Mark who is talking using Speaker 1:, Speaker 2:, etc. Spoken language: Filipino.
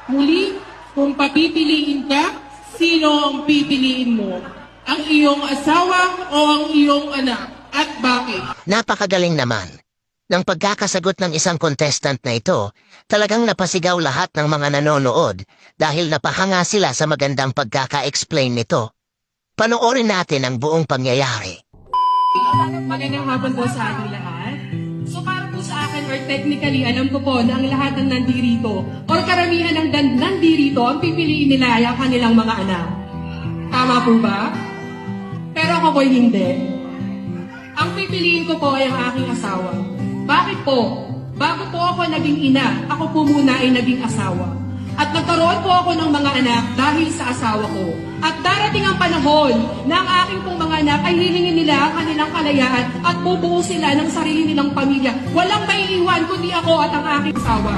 Speaker 1: Muli, kung papipiliin ka, sino ang pipiliin mo? Ang iyong asawa o ang iyong anak? At bakit?
Speaker 2: Napakagaling naman. Ng pagkakasagot ng isang contestant na ito, talagang napasigaw lahat ng mga nanonood dahil napahanga sila sa magandang pagkaka-explain nito. Panoorin natin ang buong pangyayari.
Speaker 1: Magandang hapon po sa ating lahat. So para po sa akin, or technically, alam ko po na ang lahat ng nandirito, or karamihan ng nandirito, ang pipiliin nila ay ang kanilang mga anak. Tama po ba? Pero ako po hindi. Ang pipiliin ko po ay ang aking asawa. Bakit po? Bago po ako naging ina, ako po muna ay naging asawa. At nagkaroon po ako ng mga anak dahil sa asawa ko. At darating ang panahon na ang aking pong mga anak ay hihingin nila ang kanilang kalayaan at bubuo sila ng sarili nilang pamilya. Walang maiiwan kundi ako at ang aking asawa.